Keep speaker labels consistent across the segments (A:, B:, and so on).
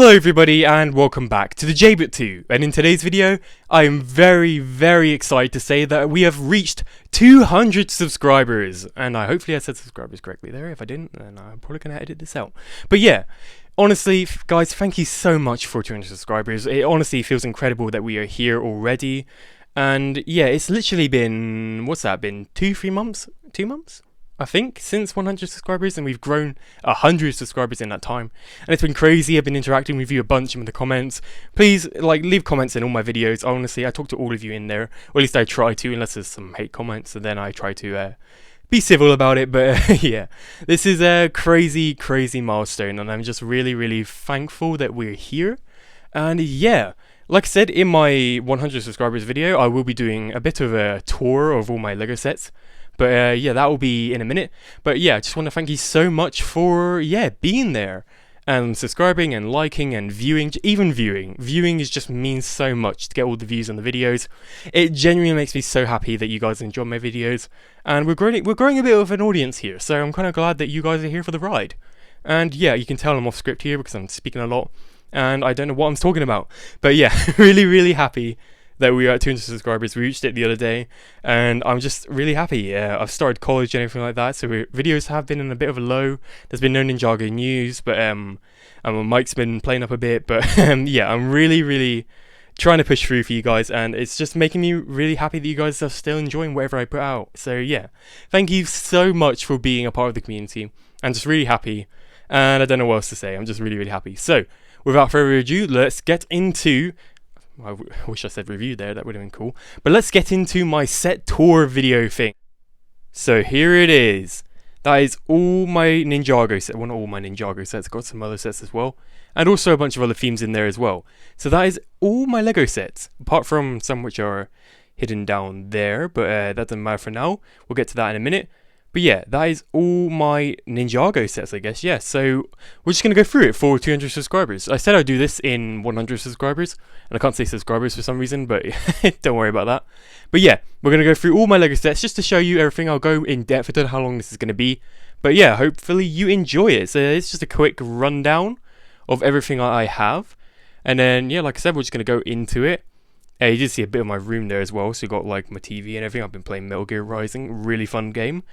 A: Hello everybody and welcome back to the JBit 2, and in today's video I am very excited to say that we have reached 200 subscribers, and hopefully I said subscribers correctly there. If I didn't, then I'm probably going to edit this out. But yeah, honestly guys, thank you so much for 200 subscribers. It honestly feels incredible that we are here already, and yeah, it's literally been, what's that, been 2-3 months? 2 months? I think, since 100 subscribers, and we've grown 100 subscribers in that time, and it's been crazy. I've been interacting with you a bunch in the comments. Please, leave comments in all my videos. Honestly, I talk to all of you in there, or at least I try to, unless there's some hate comments, and then I try to be civil about it. But yeah, this is a crazy milestone, and I'm just really thankful that we're here. And yeah, like I said, in my 100 subscribers video, I will be doing a bit of a tour of all my Lego sets. But yeah, that will be in a minute. But yeah, I just want to thank you so much for, being there and subscribing and liking and viewing. Even viewing is just means so much to get all the views on the videos. It genuinely makes me so happy that you guys enjoy my videos, and we're growing a bit of an audience here, so I'm kind of glad that you guys are here for the ride. And yeah, you can tell I'm off script here because I'm speaking a lot and I don't know what I'm talking about. But yeah, really happy that we are at 200 subscribers. We reached it the other day, and I'm just really happy. I've started college and everything like that, so videos have been in a bit of a low. There's been no Ninjago news, but Mike's been playing up a bit. But yeah, I'm really trying to push through for you guys, and it's just making me really happy that you guys are still enjoying whatever I put out. So yeah, thank you so much for being a part of the community. I'm just really happy, and I don't know what else to say. I'm just really happy. So without further ado, let's get into... I wish I said review there, that would have been cool. But let's get into my set tour video thing. So here it is. That is all my Ninjago sets. Well, not all my Ninjago sets, got some other sets as well. And also a bunch of other themes in there as well. So that is all my Lego sets, apart from some which are hidden down there. But that doesn't matter for now. We'll get to that in a minute. But yeah, that is all my Ninjago sets, I guess. Yeah, so we're just going to go through it for 200 subscribers. I said I'd do this in 100 subscribers, and I can't say subscribers for some reason, but don't worry about that. But yeah, we're going to go through all my Lego sets just to show you everything. I'll go in depth. I don't know how long this is going to be. But yeah, hopefully you enjoy it. So it's just a quick rundown of everything I have. And then, yeah, like I said, we're just going to go into it. You did see a bit of my room there as well. So you got like my TV and everything. I've been playing Metal Gear Rising. Really fun game.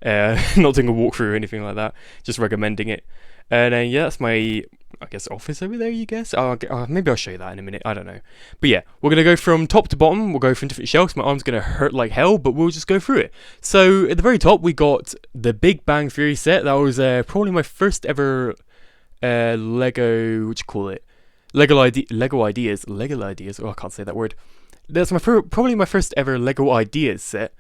A: Not doing a walkthrough or anything like that, just recommending it. And then yeah, that's my, I guess, office over there, you guess. Maybe I'll show you that in a minute, I don't know. But yeah, we're gonna go from top to bottom. We'll go from different shelves. My arm's gonna hurt like hell, but we'll just go through it. So at the very top we got the Big Bang Theory set. That was probably my first ever Lego, what you call it, Lego ideas. Oh, I can't say that word. That's probably my first ever Lego ideas set.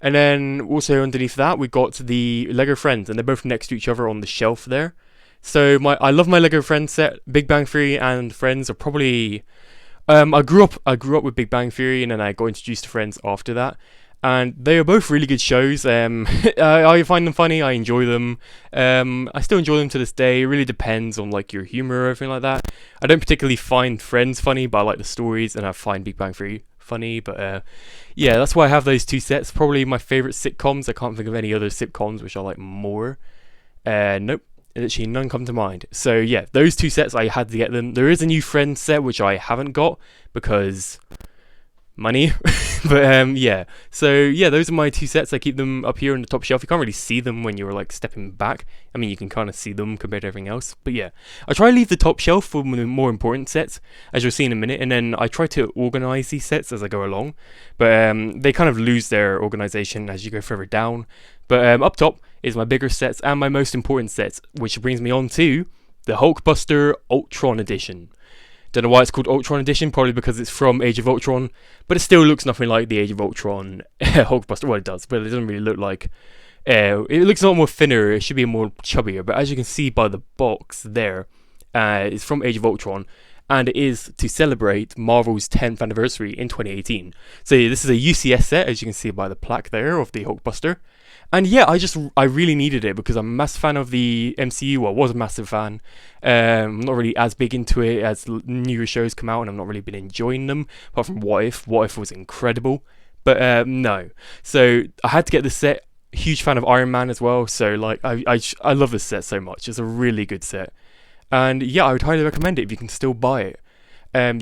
A: And then also underneath that we got the Lego Friends, and they're both next to each other on the shelf there. So I love my Lego Friends set. Big Bang Theory and Friends are probably I grew up with Big Bang Theory, and then I got introduced to Friends after that. And they are both really good shows. I find them funny. I enjoy them. I still enjoy them to this day. It really depends on like your humor or everything like that. I don't particularly find Friends funny, but I like the stories, and I find Big Bang Theory funny. But yeah, that's why I have those two sets. Probably my favorite sitcoms. I can't think of any other sitcoms which I like more. Nope, literally none come to mind. So yeah, those two sets, I had to get them. There is a new Friends set which I haven't got because money. But yeah, so yeah, those are my two sets. I keep them up here on the top shelf. You can't really see them when you're like stepping back. I mean, you can kind of see them compared to everything else. But yeah, I try to leave the top shelf for the more important sets, as you'll see in a minute, and then I try to organize these sets as I go along. But they kind of lose their organization as you go further down. But up top is my bigger sets and my most important sets, which brings me on to the Hulkbuster Ultron Edition. Don't know why it's called Ultron Edition, probably because it's from Age of Ultron, but it still looks nothing like the Age of Ultron Hulkbuster. Well, it does, but it doesn't really look like... it looks a lot more thinner, it should be more chubbier, but as you can see by the box there, it's from Age of Ultron, and it is to celebrate Marvel's 10th anniversary in 2018. So yeah, this is a UCS set, as you can see by the plaque there of the Hulkbuster. And yeah, I really needed it because I'm a massive fan of the MCU. Well, I was a massive fan. I'm not really as big into it as newer shows come out, and I've not really been enjoying them, apart from What If. What If was incredible. But no. So I had to get this set. Huge fan of Iron Man as well. So like I love this set so much. It's a really good set. And yeah, I would highly recommend it if you can still buy it.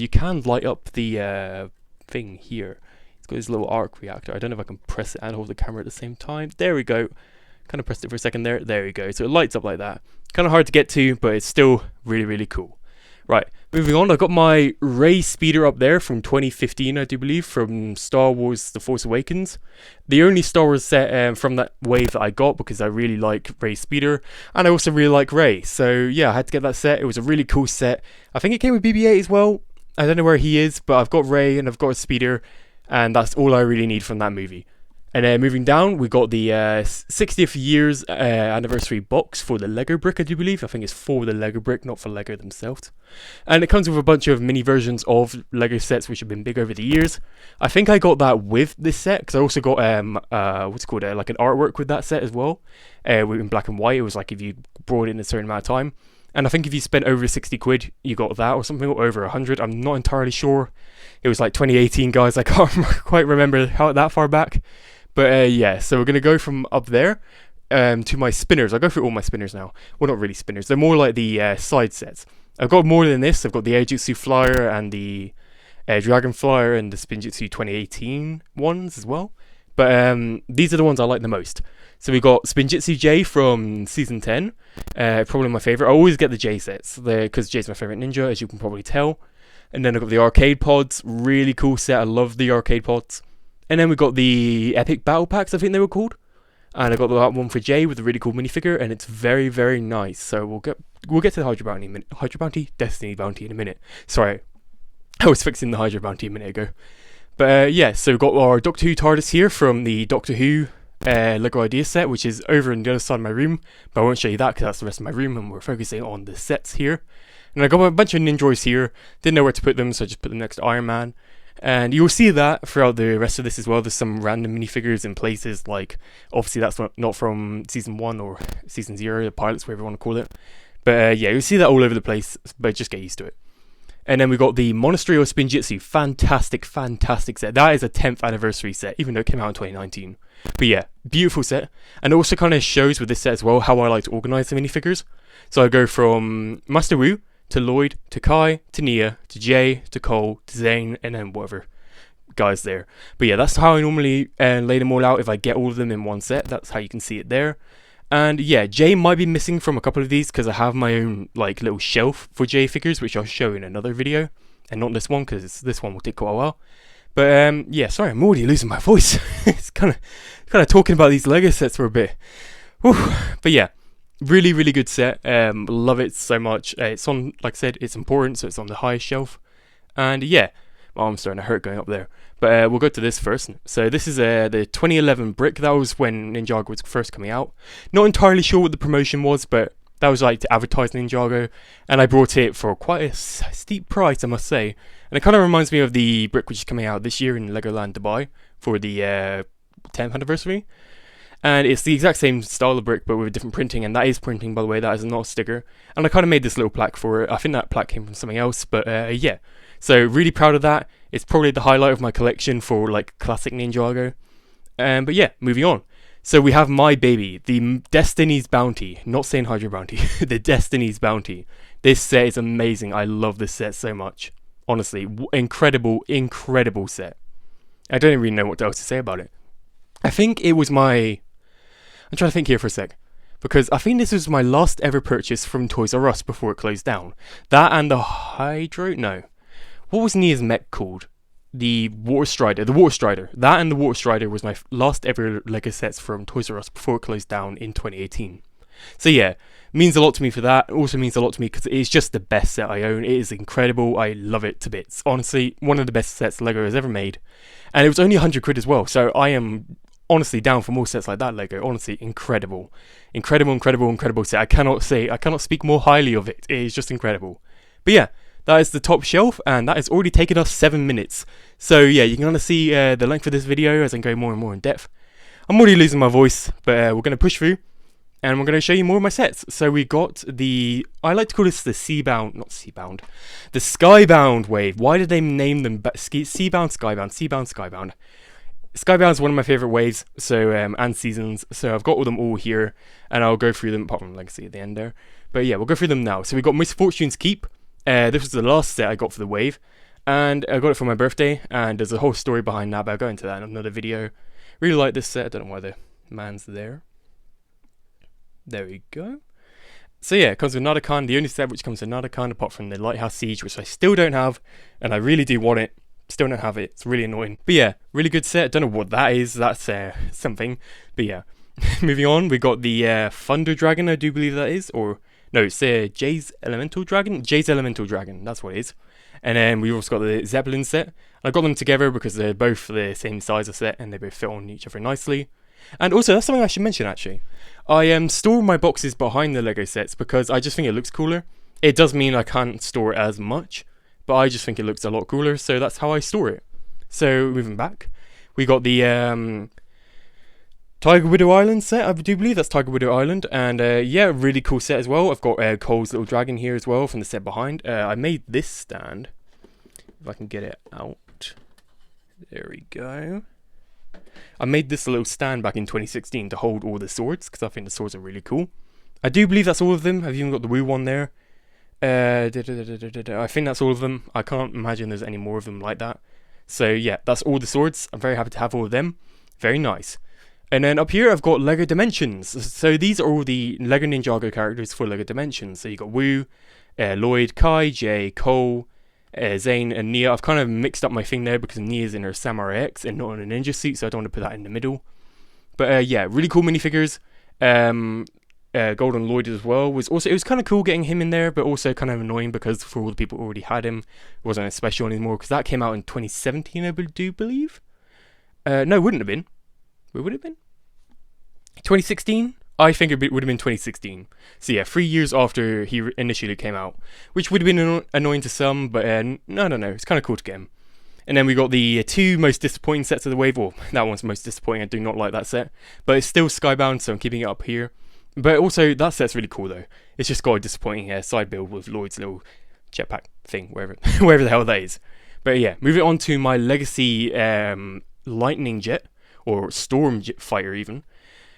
A: You can light up the thing here. It's got this little arc reactor. I don't know if I can press it and hold the camera at the same time. There we go. Kind of pressed it for a second there. There we go. So it lights up like that. Kind of hard to get to, but it's still really, really cool. Right, moving on. I got my Rey speeder up there from 2015, I do believe, from Star Wars The Force Awakens. The only Star Wars set from that wave that I got, because I really like Rey's speeder, and I also really like Rey. So yeah, I had to get that set. It was a really cool set. I think it came with BB-8 as well. I don't know where he is, but I've got Rey and I've got a speeder, and that's all I really need from that movie. And then moving down, we got the 60th years anniversary box for the Lego brick, I do believe. I think it's for the Lego brick, not for Lego themselves. And it comes with a bunch of mini versions of Lego sets which have been big over the years. I think I got that with this set, because I also got what's it called, like an artwork with that set as well, in black and white. It was like if you brought it in a certain amount of time. And I think if you spent over 60 quid, you got that or something, or over 100. I'm not entirely sure. It was like 2018, guys. I can't quite remember how that far back. But yeah, so we're going to go from up there to my spinners. I'll go through all my spinners now. Well, not really spinners. They're more like the side sets. I've got more than this. I've got the Aijutsu Flyer and the Dragon Flyer and the Spinjitzu 2018 ones as well. But these are the ones I like the most. So we got Spinjitzu J from Season 10. Probably my favourite. I always get the J sets, because J's my favourite ninja, as you can probably tell. And then I've got the arcade pods. Really cool set. I love the arcade pods. And then we got the Epic Battle Packs, I think they were called. And I got that one for Jay with a really cool minifigure, and it's very, very nice. So we'll get to the Hydra Bounty in a minute. Hydra Bounty? Destiny Bounty in a minute. Sorry, I was fixing the Hydra Bounty a minute ago. But yeah, so we've got our Doctor Who TARDIS here from the Doctor Who Lego Idea set, which is over on the other side of my room. But I won't show you that because that's the rest of my room, and we're focusing on the sets here. And I got a bunch of Ninjas here. Didn't know where to put them, so I just put them next to Iron Man. And you'll see that throughout the rest of this as well. There's some random minifigures in places, like, obviously that's not from Season 1 or Season 0, the pilots, whatever you want to call it. But yeah, you'll see that all over the place, but just get used to it. And then we got the Monastery of Spinjitzu. Fantastic, fantastic set. That is a 10th anniversary set, even though it came out in 2019. But yeah, beautiful set. And it also kind of shows with this set as well how I like to organise the minifigures. So I go from Master Wu to Lloyd, to Kai, to Nia, to Jay, to Cole, to Zane, and then whatever guys there. But yeah, that's how I normally lay them all out if I get all of them in one set. That's how you can see it there. And yeah, Jay might be missing from a couple of these because I have my own like little shelf for Jay figures, which I'll show in another video, and not this one because this one will take quite a while. But yeah, sorry, I'm already losing my voice. It's kind of talking about these Lego sets for a bit. Whew. But yeah. Really, really good set. Love it so much. It's on, like I said, it's important, so it's on the highest shelf. And yeah, my arm's starting to hurt going up there. But we'll go to this first. So this is the 2011 brick. That was when Ninjago was first coming out. Not entirely sure what the promotion was, but that was like to advertise Ninjago. And I brought it for quite a steep price, I must say. And it kind of reminds me of the brick which is coming out this year in Legoland Dubai for the 10th anniversary. And it's the exact same style of brick, but with different printing, and that is printing, by the way, that is not a sticker. And I kind of made this little plaque for it. I think that plaque came from something else, but yeah. So really proud of that. It's probably the highlight of my collection for like classic Ninjago. But yeah, moving on. So we have my baby, the Destiny's Bounty. Not saying Hydra Bounty, the Destiny's Bounty. This set is amazing. I love this set so much. Honestly, incredible, incredible set. I don't even know what else to say about it. I think it was my... I'm trying to think here for a sec, because I think this was my last ever purchase from Toys R Us before it closed down. That and the Hydro? No. What was Nia's mech called? The Water Strider. The Water Strider. That and the Water Strider was my last ever Lego sets from Toys R Us before it closed down in 2018. So yeah, means a lot to me for that. It also means a lot to me because it is just the best set I own. It is incredible. I love it to bits. Honestly, one of the best sets Lego has ever made. And it was only 100 quid as well, so I am... honestly down for more sets like that Lego. Honestly, incredible. Incredible, incredible, incredible set. I cannot speak more highly of it. It is just incredible. But yeah, that is the top shelf, and that has already taken us 7 minutes. So yeah, you can kind of see the length of this video as I go more and more in depth. I'm already losing my voice, but we're going to push through, and we're going to show you more of my sets. So we got the, I like to call this the the Skybound wave. Why did they name them Seabound, Skybound, Seabound, Skybound? Skybound is one of my favorite waves, so and seasons. So I've got them all here, and I'll go through them apart from Legacy at the end there. But yeah, we'll go through them now. So we got Misfortune's Keep. This was the last set I got for the wave, and I got it for my birthday. And there's a whole story behind that, but I'll go into that in another video. Really like this set. I don't know why the man's there. There we go. So yeah, it comes with Nardakan, the only set which comes with Nardakan apart from the Lighthouse Siege, which I still don't have, and I really do want it. Still don't have it. It's really annoying. But yeah, really good set. Don't know what that is. That's something. But yeah, moving on, we got the Thunder Dragon, I do believe that is. Or, no, it's Jay's Elemental Dragon. Jay's Elemental Dragon, that's what it is. And then we also got the Zeppelin set. I got them together because they're both the same size of set and they both fit on each other nicely. And also, that's something I should mention actually. I store my boxes behind the Lego sets because I just think it looks cooler. It does mean I can't store it as much, but I just think it looks a lot cooler, so that's how I store it. So, moving back, we got the Tiger Widow Island set, I do believe that's Tiger Widow Island, and yeah, really cool set as well. I've got Cole's little dragon here as well from the set behind. I made this stand, if I can get it out. There we go. I made this little stand back in 2016 to hold all the swords, because I think the swords are really cool. I do believe that's all of them. I've even got the Woo one there. I think that's all of them. I can't imagine there's any more of them like that. So yeah, that's all the swords. I'm very happy to have all of them. Very nice. And then up here I've got Lego Dimensions. So these are all the Lego Ninjago characters for Lego Dimensions. So you got Woo, Lloyd, Kai, Jay, Cole, Zane and Nia. I've kind of mixed up my thing there because Nia's in her Samurai X and not in a ninja suit, so I don't want to put that in the middle. But yeah, really cool minifigures. Golden Lloyd as well it was kind of cool getting him in there, but also kind of annoying because for all the people who already had him, it wasn't as special anymore because that came out in 2017, I do believe. No, wouldn't have been. Would it have been 2016? I think it would have been 2016. So yeah, 3 years after he initially came out, which would have been annoying to some, but no, it's kind of cool to get him. And then we got the two most disappointing sets of the wave. Well, that one's most disappointing. I do not like that set, but it's still Skybound, so I'm keeping it up here. But also, that set's really cool though. It's just got a disappointing side build with Lloyd's little jetpack thing, wherever the hell that is. But yeah, moving on to my Legacy Lightning Jet, or Storm Fighter even.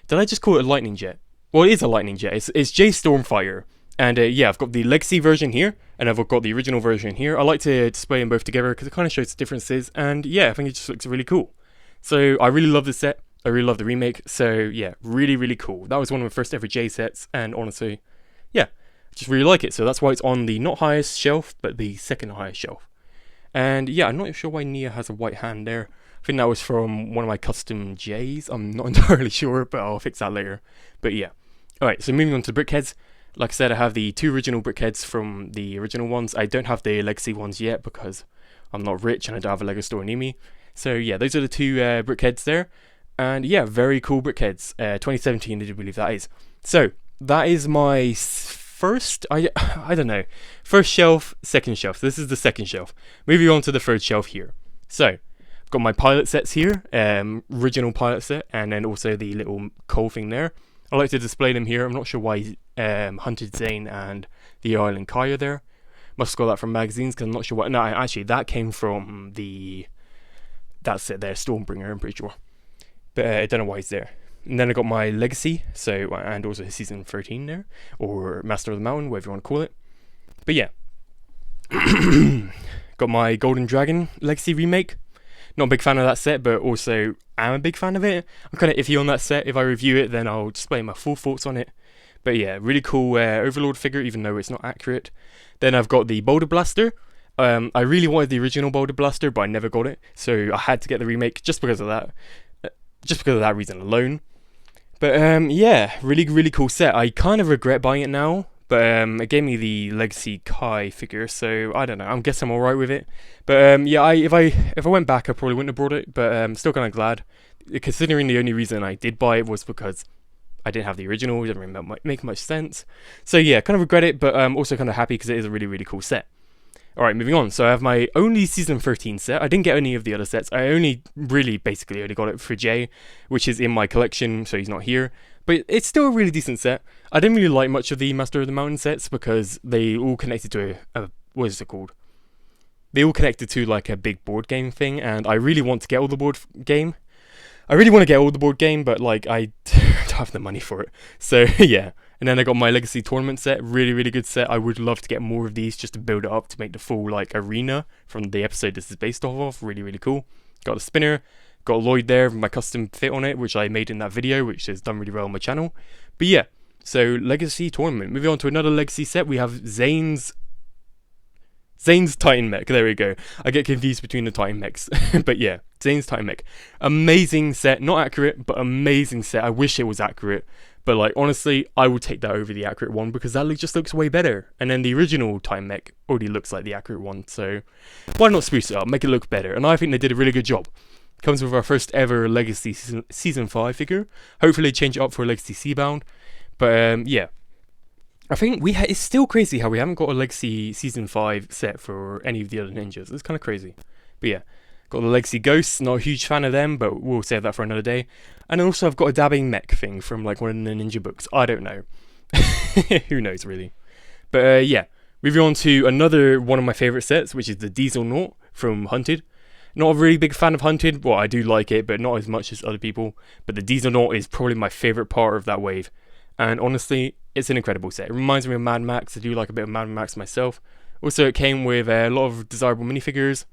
A: Did I just call it a Lightning Jet? Well, it is a Lightning Jet. It's J Stormfighter. And yeah, I've got the Legacy version here, and I've got the original version here. I like to display them both together because it kind of shows the differences. And yeah, I think it just looks really cool. So I really love this set. I really love the remake, so yeah, really, really cool. That was one of my first ever J sets, and honestly, yeah, I just really like it. So that's why it's on the not highest shelf, but the second highest shelf. And yeah, I'm not sure why Nia has a white hand there. I think that was from one of my custom J's. I'm not entirely sure, but I'll fix that later. But yeah. Alright, so moving on to the brickheads. Like I said, I have the two original brickheads from the original ones. I don't have the Legacy ones yet because I'm not rich and I don't have a Lego store near me. So yeah, those are the two brickheads there. And yeah, very cool brickheads. 2017, I do believe that is. So that is my first, I don't know, first shelf, second shelf. This is the second shelf. Moving on to the third shelf here. So I've got my pilot sets here, original pilot set, and then also the little Cole thing there. I like to display them here. I'm not sure why Hunted Zane and the Island Kai are there. Must have got that from magazines because I'm not sure what. No, actually, that came from that set there, Stormbringer, I'm pretty sure. But I don't know why he's there. And then I got my Legacy, so and also Season 13 there, or Master of the Mountain, whatever you want to call it. But yeah. Got my Golden Dragon Legacy remake. Not a big fan of that set, but also am a big fan of it. I'm kind of iffy on that set. If I review it, then I'll display my full thoughts on it. But yeah, really cool Overlord figure, even though it's not accurate. Then I've got the Boulder Blaster. I really wanted the original Boulder Blaster, but I never got it. So I had to get the remake just because of that. Just because of that reason alone. But yeah, really, really cool set. I kind of regret buying it now. But it gave me the Legacy Kai figure, so I don't know. I guess I'm alright with it. But yeah, if I went back, I probably wouldn't have brought it. But I'm still kind of glad, considering the only reason I did buy it was because I didn't have the original. It didn't really make much sense. So yeah, kind of regret it, but I'm also kind of happy because it is a really, really cool set. Alright, moving on. So I have my only Season 13 set. I didn't get any of the other sets. I basically only got it for Jay, which is in my collection, so he's not here. But it's still a really decent set. I didn't really like much of the Master of the Mountain sets because they all connected to what is it called? They all connected to like a big board game thing, and I really want to get all the board game. I really want to get all the board game, but like I don't have the money for it. So yeah. And then I got my Legacy Tournament set, really, really good set. I would love to get more of these just to build it up to make the full like arena from the episode this is based off of. Really, really cool. Got the spinner, got Lloyd there with my custom fit on it, which I made in that video, which has done really well on my channel. But yeah, so Legacy Tournament. Moving on to another Legacy set, we have Zane's Titan Mech. There we go. I get confused between the Titan Mechs. But yeah, Zane's Titan Mech. Amazing set. Not accurate, but amazing set. I wish it was accurate. But like, honestly, I would take that over the accurate one because that just looks way better. And then the original Titan Mech already looks like the accurate one. So why not spruce it up, make it look better? And I think they did a really good job. Comes with our first ever Legacy Season 5 figure. Hopefully change it up for Legacy Seabound. But yeah. I think it's still crazy how we haven't got a Legacy Season 5 set for any of the other ninjas. It's kind of crazy. But yeah, got the Legacy Ghosts. Not a huge fan of them, but we'll save that for another day. And also I've got a dabbing mech thing from like one of the ninja books. I don't know. Who knows really. But yeah, moving on to another one of my favourite sets, which is the Diesel Naught from Hunted. Not a really big fan of Hunted. Well, I do like it, but not as much as other people. But the Diesel Naught is probably my favourite part of that wave. And honestly, it's an incredible set. It reminds me of Mad Max. I do like a bit of Mad Max myself. Also, it came with a lot of desirable minifigures.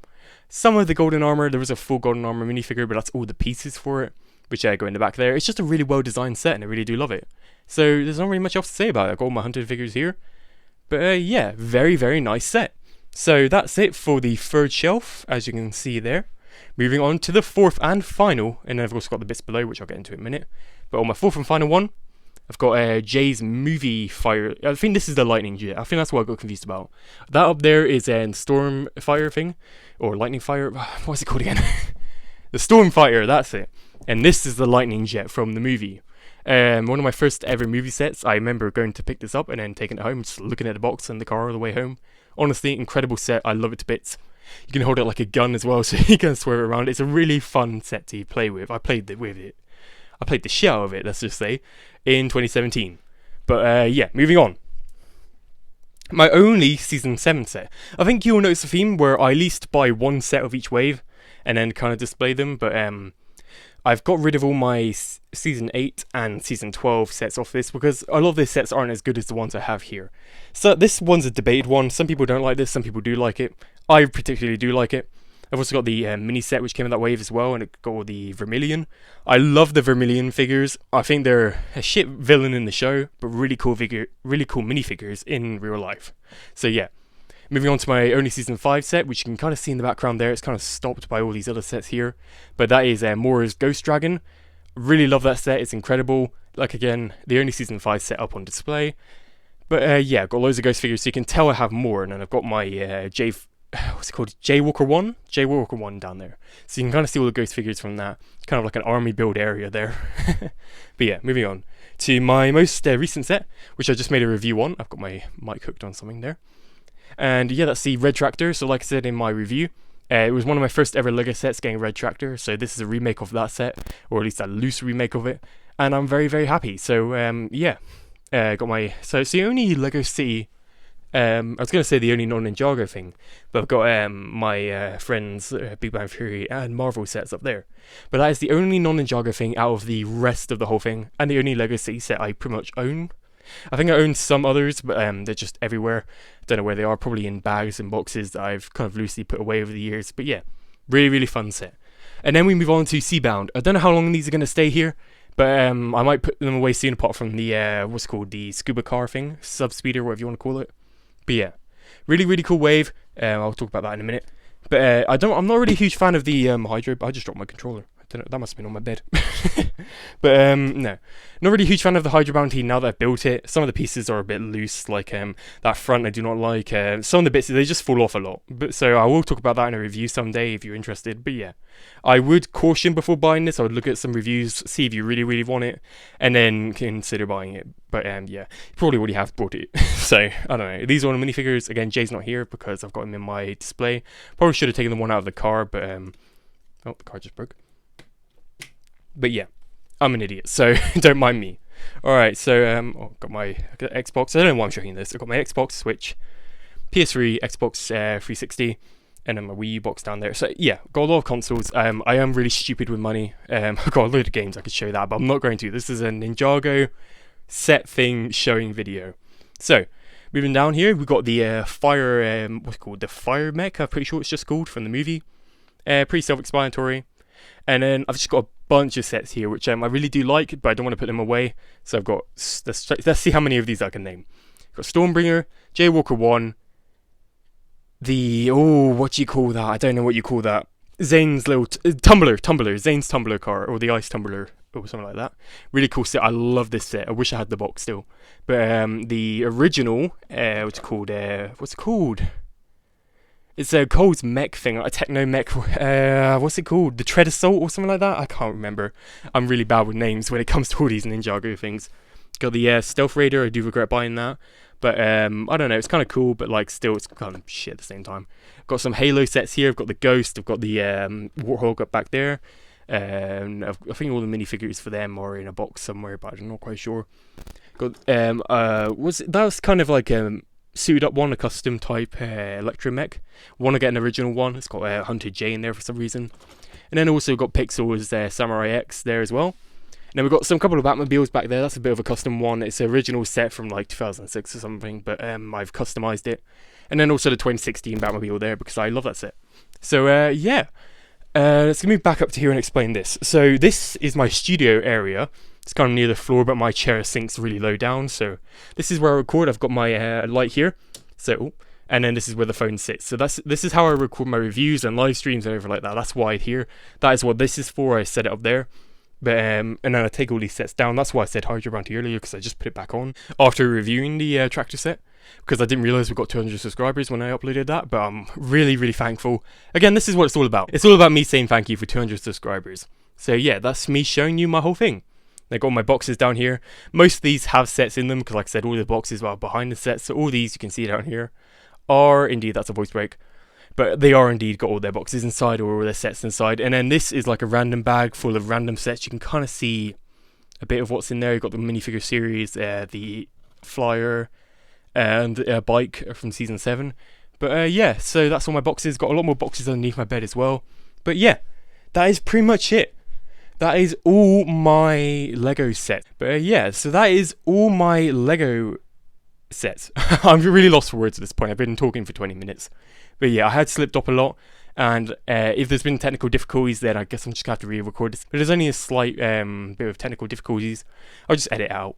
A: Some of the golden armor. There was a full golden armor minifigure, but that's all the pieces for it, which go in the back there. It's just a really well designed set, and I really do love it. So there's not really much else to say about it. I've got all my Hunted figures here. But yeah, very, very nice set. So that's it for the third shelf, as you can see there. Moving on to the fourth and final, and then I've also got the bits below, which I'll get into in a minute. But on my fourth and final one, I've got Jay's movie fire. I think this is the lightning jet. I think that's what I got confused about. That up there is a storm fire thing, or lightning fire. What's it called again? The storm fighter. That's it. And this is the lightning jet from the movie. One of my first ever movie sets. I remember going to pick this up and then taking it home, just looking at the box in the car on the way home. Honestly, incredible set. I love it to bits. You can hold it like a gun as well, so you can swerve it around. It's a really fun set to play with. I played with it. I played the shell of it, let's just say, in 2017. But yeah, moving on. My only Season 7 set. I think you'll notice a theme where I at least buy one set of each wave and then kind of display them. But I've got rid of all my Season 8 and Season 12 sets off this because a lot of these sets aren't as good as the ones I have here. So this one's a debated one. Some people don't like this, some people do like it. I particularly do like it. I've also got the mini set which came in that wave as well, and it got all the Vermilion. I love the Vermilion figures. I think they're a shit villain in the show, but really cool minifigures in real life. So yeah, moving on to my only Season 5 set, which you can kind of see in the background there. It's kind of stopped by all these other sets here, but that is Mora's Ghost Dragon. Really love that set. It's incredible. Like again, the only Season 5 set up on display. But yeah, I've got loads of ghost figures, so you can tell I have more, and then I've got my what's it called? Jaywalker 1? Jaywalker 1 down there. So you can kind of see all the ghost figures from that. It's kind of like an army build area there. But yeah, moving on to my most recent set, which I just made a review on. I've got my mic hooked on something there. And yeah, that's the Red Tractor. So like I said in my review, it was one of my first ever Lego sets getting Red Tractor. So this is a remake of that set, or at least a loose remake of it. And I'm very, very happy. So yeah, got my... So it's the only Lego City... I was going to say the only non-Ninjago thing, but I've got my friends Big Bang Theory and Marvel sets up there. But that is the only non-Ninjago thing out of the rest of the whole thing, and the only Lego City set I pretty much own. I think I own some others, but they're just everywhere. Don't know where they are, probably in bags and boxes that I've kind of loosely put away over the years. But yeah, really, really fun set. And then we move on to Seabound. I don't know how long these are going to stay here, but I might put them away soon, apart from the, what's it called, the scuba car thing, sub-speeder, whatever you want to call it. But yeah, really, really cool wave. I'll talk about that in a minute. But I'm not really a huge fan of the Hydro. I just dropped my controller. I don't know, that must have been on my bed. But no, not really a huge fan of the Hydro Bounty now that I've built it. Some of the pieces are a bit loose, like that front I do not like. Some of the bits, they just fall off a lot. But so I will talk about that in a review someday if you're interested. But yeah, I would caution before buying this. I would look at some reviews, see if you really, really want it, and then consider buying it. But yeah, you probably already have bought it. So I don't know. These are all the minifigures. Again, Jay's not here because I've got him in my display. Probably should have taken the one out of the car, but oh, the car just broke. But yeah, I'm an idiot, so don't mind me. Alright, so got my Xbox. I don't know why I'm showing this. I've got my Xbox, Switch, PS3, Xbox 360, and then my Wii U box down there. So yeah, got a lot of consoles. I am really stupid with money. I've got a load of games I could show that, but I'm not going to. This is a Ninjago set thing showing video. So moving down here, we've got the fire, what's it called? The fire mech, I'm pretty sure it's just called, from the movie. Pretty self-explanatory. And then I've just got a bunch of sets here, which I really do like, but I don't want to put them away. So I've got, let's see how many of these I can name. I've got Stormbringer, Jaywalker 1, the, what do you call that? I don't know what you call that. Zane's little tumbler, Zane's tumbler car, or the ice tumbler, or something like that. Really cool set. I love this set. I wish I had the box still. But the original, what's it called? It's a Cole's mech thing, a techno mech. What's it called? The Tread Assault or something like that? I can't remember. I'm really bad with names when it comes to all these Ninjago things. Got the Stealth Raider. I do regret buying that. But I don't know. It's kind of cool, but like still, it's kind of shit at the same time. Got some Halo sets here. I've got the Ghost. I've got the Warthog up back there. I think all the minifigures for them are in a box somewhere, but I'm not quite sure. Got that was kind of like suited up one, a custom type electromech. Want to get an original one. It's got Hunter J in there for some reason. And then also got Pixel's Samurai X there as well. And then we've got some couple of Batmobiles back there. That's a bit of a custom one. It's an original set from like 2006 or something, but I've customized it. And then also the 2016 Batmobile there because I love that set. So yeah, let's move back up to here and explain this. So this is my studio area. It's kind of near the floor, but my chair sinks really low down. So this is where I record. I've got my light here. So, and then this is where the phone sits. So this is how I record my reviews and live streams and everything like that. That's wide here. That is what this is for. I set it up there. But and then I take all these sets down. That's why I said Hydra Bounty earlier, because I just put it back on after reviewing the tractor set. Because I didn't realise we got 200 subscribers when I uploaded that. But I'm really, really thankful. Again, this is what it's all about. It's all about me saying thank you for 200 subscribers. So yeah, that's me showing you my whole thing. I got my boxes down here. Most of these have sets in them because, like I said, all the boxes are behind the sets. So all these you can see down here are indeed, that's a voice break, but they are indeed got all their boxes inside or all their sets inside. And then this is like a random bag full of random sets. You can kind of see a bit of what's in there. You've got the minifigure series, the flyer, and a bike from season 7. But yeah, so that's all my boxes. Got a lot more boxes underneath my bed as well. But yeah, that is pretty much it. That is all my Lego sets. But yeah, so that is all my Lego sets. I'm really lost for words at this point. I've been talking for 20 minutes. But yeah, I had slipped up a lot. And if there's been technical difficulties, then I guess I'm just going to have to re-record this. But there's only a slight bit of technical difficulties. I'll just edit it out.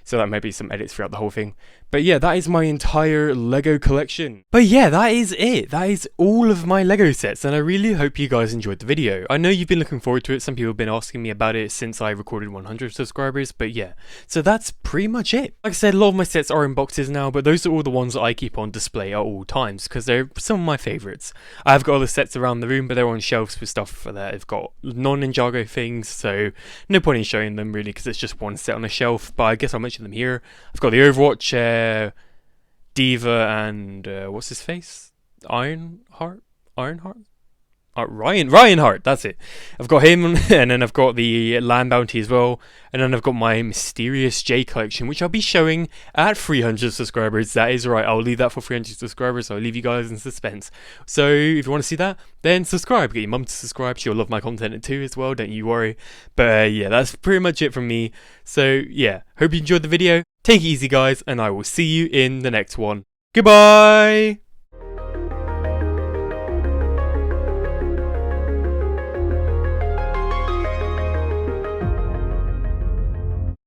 A: So that may be some edits throughout the whole thing. But yeah, that is my entire Lego collection. But yeah, that is it. That is all of my Lego sets, and I really hope you guys enjoyed the video. I know you've been looking forward to it. Some people have been asking me about it since I recorded 100 subscribers, but yeah. So that's pretty much it. Like I said, a lot of my sets are in boxes now, but those are all the ones that I keep on display at all times, because they're some of my favourites. I've got other sets around the room, but they're on shelves with stuff for that. I've got non-Ninjago things, so no point in showing them really, because it's just one set on a shelf, but I guess I'll mention them here. I've got the Overwatch, Diva, and what's his face? Ironheart? Ryanheart, that's it. I've got him, and then I've got the Land Bounty as well, and then I've got my Mysterious J collection, which I'll be showing at 300 subscribers. That is right, I'll leave that for 300 subscribers, so I'll leave you guys in suspense. So if you want to see that, then subscribe. Get your mum to subscribe, she'll love my content too as well, don't you worry. But yeah, that's pretty much it from me. So yeah, hope you enjoyed the video. Take it easy guys, and I will see you in the next one. Goodbye!